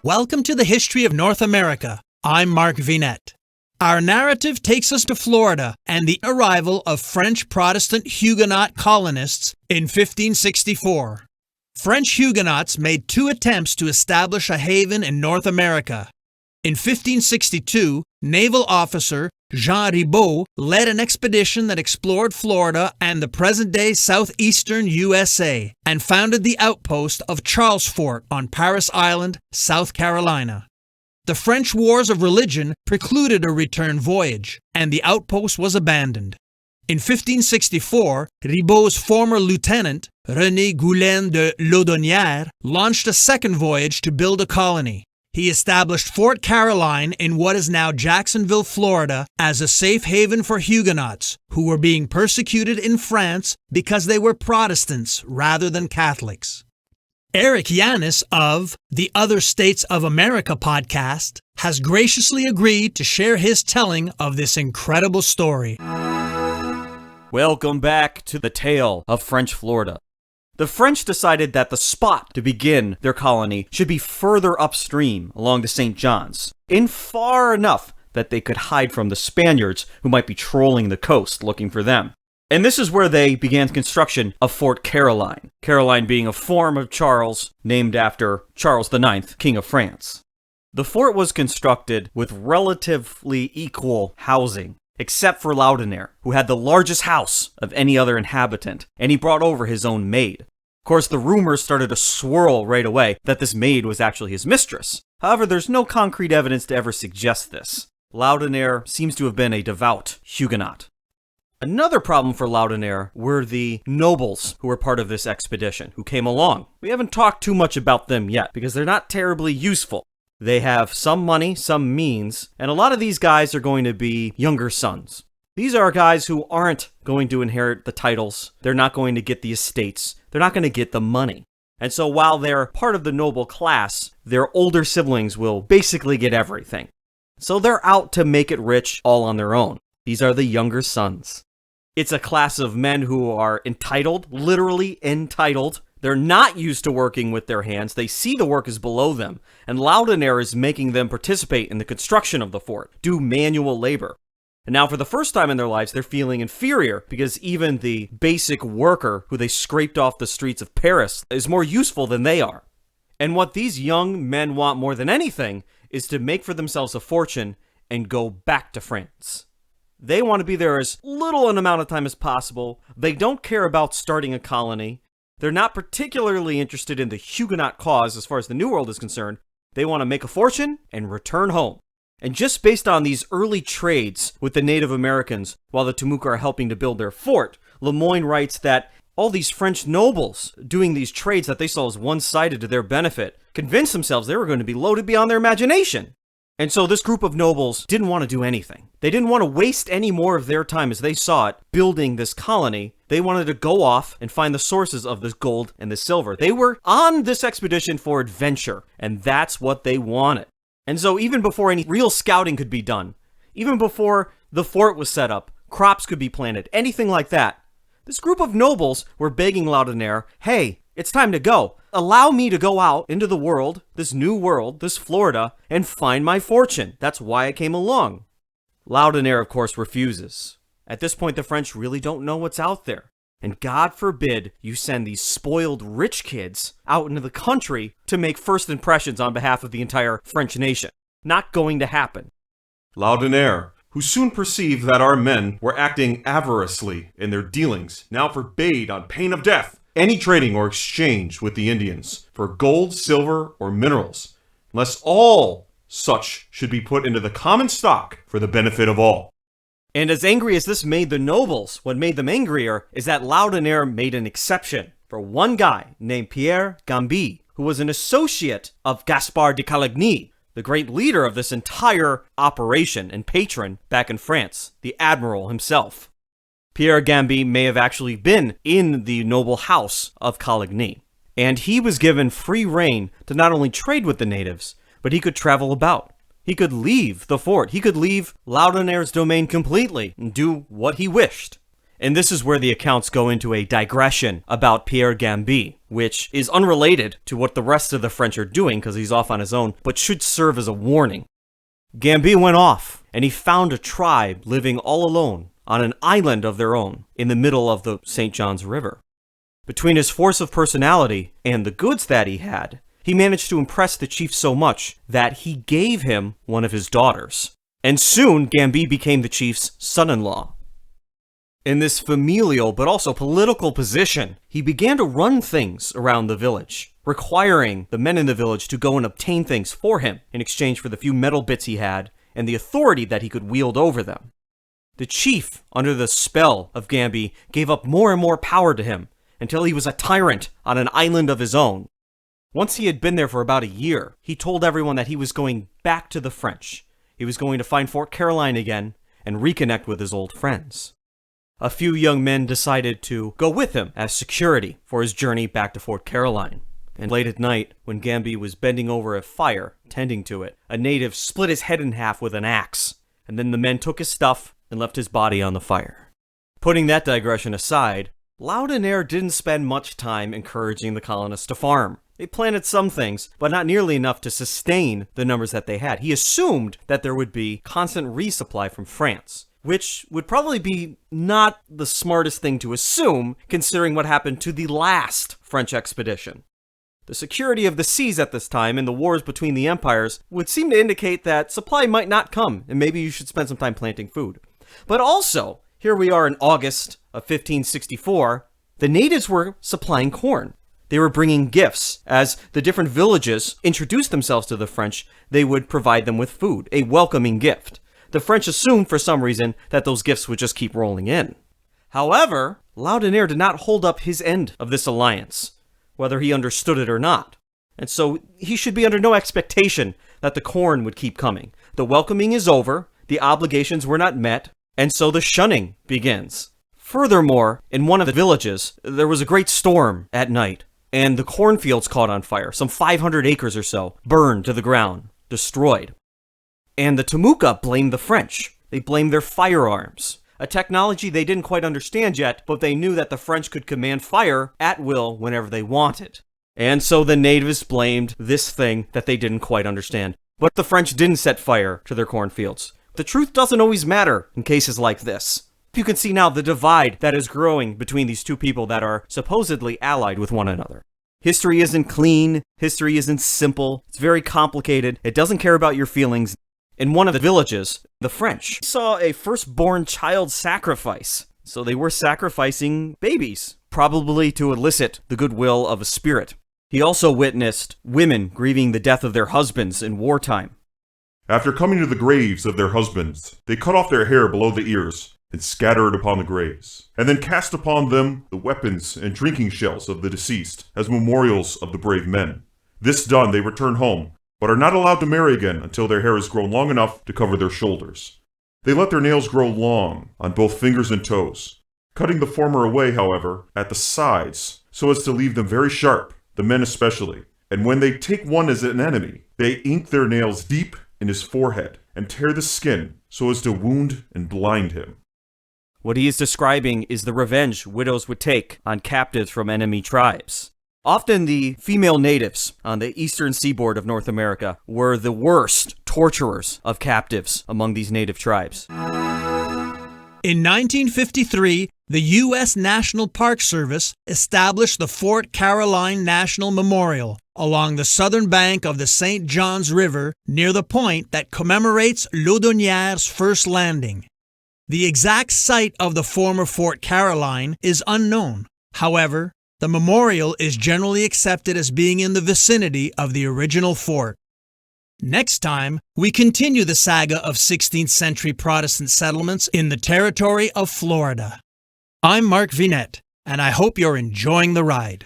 Welcome to the History of North America. I'm Mark Vinette. Our narrative takes us to Florida and the arrival of French Protestant Huguenot colonists in 1564. French Huguenots made two attempts to establish a haven in North America. In 1562, naval officer Jean Ribault led an expedition that explored Florida and the present-day southeastern USA and founded the outpost of Charles Fort on Paris Island, South Carolina. The French Wars of Religion precluded a return voyage, and the outpost was abandoned. In 1564, Ribault's former lieutenant, René Goulain de Laudonnière, launched a second voyage to build a colony. He established Fort Caroline in what is now Jacksonville, Florida, as a safe haven for Huguenots who were being persecuted in France because they were Protestants rather than Catholics. Eric Yanis of the Other States of America podcast has graciously agreed to share his telling of this incredible story. Welcome back to the tale of French Florida. The French decided that the spot to begin their colony should be further upstream along the St. John's, in far enough that they could hide from the Spaniards who might be trolling the coast looking for them. And this is where they began construction of Fort Caroline, Caroline being a form of Charles named after Charles IX, King of France. The fort was constructed with relatively equal housing, except for Laudonnière, who had the largest house of any other inhabitant, and he brought over his own maid. Of course, the rumors started to swirl right away that this maid was actually his mistress. However, there's no concrete evidence to ever suggest this. Laudonnière seems to have been a devout Huguenot. Another problem for Laudonnière were the nobles who were part of this expedition, who came along. We haven't talked too much about them yet, because they're not terribly useful. They have some money, some means, and a lot of these guys are going to be younger sons. These are guys who aren't going to inherit the titles, they're not going to get the estates, they're not going to get the money. And so while they're part of the noble class, their older siblings will basically get everything. So they're out to make it rich all on their own. These are the younger sons. It's a class of men who are entitled, literally entitled. They're not used to working with their hands. They see the work as below them, and Laudonnière is making them participate in the construction of the fort, do manual labor. And now for the first time in their lives, they're feeling inferior because even the basic worker who they scraped off the streets of Paris is more useful than they are. And what these young men want more than anything is to make for themselves a fortune and go back to France. They want to be there as little an amount of time as possible. They don't care about starting a colony. They're not particularly interested in the Huguenot cause as far as the New World is concerned. They want to make a fortune and return home. And just based on these early trades with the Native Americans while the Timucua are helping to build their fort, Lemoyne writes that all these French nobles doing these trades that they saw as one-sided to their benefit convinced themselves they were going to be loaded beyond their imagination. And so this group of nobles didn't want to do anything. They didn't want to waste any more of their time as they saw it building this colony. They wanted to go off and find the sources of this gold and the silver. They were on this expedition for adventure, and that's what they wanted. And so even before any real scouting could be done, even before the fort was set up, crops could be planted, anything like that, this group of nobles were begging Laudonnière, hey, it's time to go. Allow me to go out into the world, this new world, this Florida, and find my fortune. That's why I came along. Laudonnière, of course, refuses. At this point, the French really don't know what's out there. And God forbid you send these spoiled rich kids out into the country to make first impressions on behalf of the entire French nation. Not going to happen. Laudonnière, who soon perceived that our men were acting avariciously in their dealings, now forbade on pain of death any trading or exchange with the Indians for gold, silver, or minerals, unless all such should be put into the common stock for the benefit of all. And as angry as this made the nobles, what made them angrier is that Laudonnière made an exception for one guy named Pierre Gambi, who was an associate of Gaspard de Coligny, the great leader of this entire operation and patron back in France, the admiral himself. Pierre Gambi may have actually been in the noble house of Coligny, and he was given free rein to not only trade with the natives, but he could travel about. He could leave the fort. He could leave Laudonnière's domain completely and do what he wished. And this is where the accounts go into a digression about Pierre Gamby, which is unrelated to what the rest of the French are doing because he's off on his own, but should serve as a warning. Gamby went off, and he found a tribe living all alone on an island of their own in the middle of the St. John's River. Between his force of personality and the goods that he had, he managed to impress the chief so much that he gave him one of his daughters. And soon, Gamby became the chief's son-in-law. In this familial but also political position, he began to run things around the village, requiring the men in the village to go and obtain things for him in exchange for the few metal bits he had and the authority that he could wield over them. The chief, under the spell of Gamby, gave up more and more power to him until he was a tyrant on an island of his own. Once he had been there for about a year, he told everyone that he was going back to the French. He was going to find Fort Caroline again and reconnect with his old friends. A few young men decided to go with him as security for his journey back to Fort Caroline. And late at night, when Gamby was bending over a fire, tending to it, a native split his head in half with an axe, and then the men took his stuff and left his body on the fire. Putting that digression aside, Laudonnière didn't spend much time encouraging the colonists to farm. They planted some things, but not nearly enough to sustain the numbers that they had. He assumed that there would be constant resupply from France, which would probably be not the smartest thing to assume, considering what happened to the last French expedition. The security of the seas at this time and the wars between the empires would seem to indicate that supply might not come, and maybe you should spend some time planting food. But also, here we are in August of 1564, the natives were supplying corn. They were bringing gifts. As the different villages introduced themselves to the French, they would provide them with food, a welcoming gift. The French assumed, for some reason, that those gifts would just keep rolling in. However, Laudonnière did not hold up his end of this alliance, whether he understood it or not. And so he should be under no expectation that the corn would keep coming. The welcoming is over, the obligations were not met, and so the shunning begins. Furthermore, in one of the villages, there was a great storm at night, and the cornfields caught on fire. Some 500 acres or so burned to the ground, destroyed. And the Timucua blamed the French. They blamed their firearms, a technology they didn't quite understand yet, but they knew that the French could command fire at will whenever they wanted. And so the natives blamed this thing that they didn't quite understand. But the French didn't set fire to their cornfields. The truth doesn't always matter in cases like this. You can see now the divide that is growing between these two people that are supposedly allied with one another. History isn't clean. History isn't simple. It's very complicated. It doesn't care about your feelings. In one of the villages, the French saw a firstborn child sacrifice. So they were sacrificing babies, probably to elicit the goodwill of a spirit. He also witnessed women grieving the death of their husbands in wartime. After coming to the graves of their husbands, they cut off their hair below the ears and scattered upon the graves, and then cast upon them the weapons and drinking shells of the deceased as memorials of the brave men. This done, they return home, but are not allowed to marry again until their hair has grown long enough to cover their shoulders. They let their nails grow long on both fingers and toes, cutting the former away, however, at the sides, so as to leave them very sharp, the men especially. And when they take one as an enemy, they ink their nails deep in his forehead and tear the skin so as to wound and blind him. What he is describing is the revenge widows would take on captives from enemy tribes. Often the female natives on the eastern seaboard of North America were the worst torturers of captives among these native tribes. In 1953, the U.S. National Park Service established the Fort Caroline National Memorial along the southern bank of the St. John's River near the point that commemorates Laudonnière's first landing. The exact site of the former Fort Caroline is unknown. However, the memorial is generally accepted as being in the vicinity of the original fort. Next time, we continue the saga of 16th century Protestant settlements in the territory of Florida. I'm Mark Vinette, and I hope you're enjoying the ride.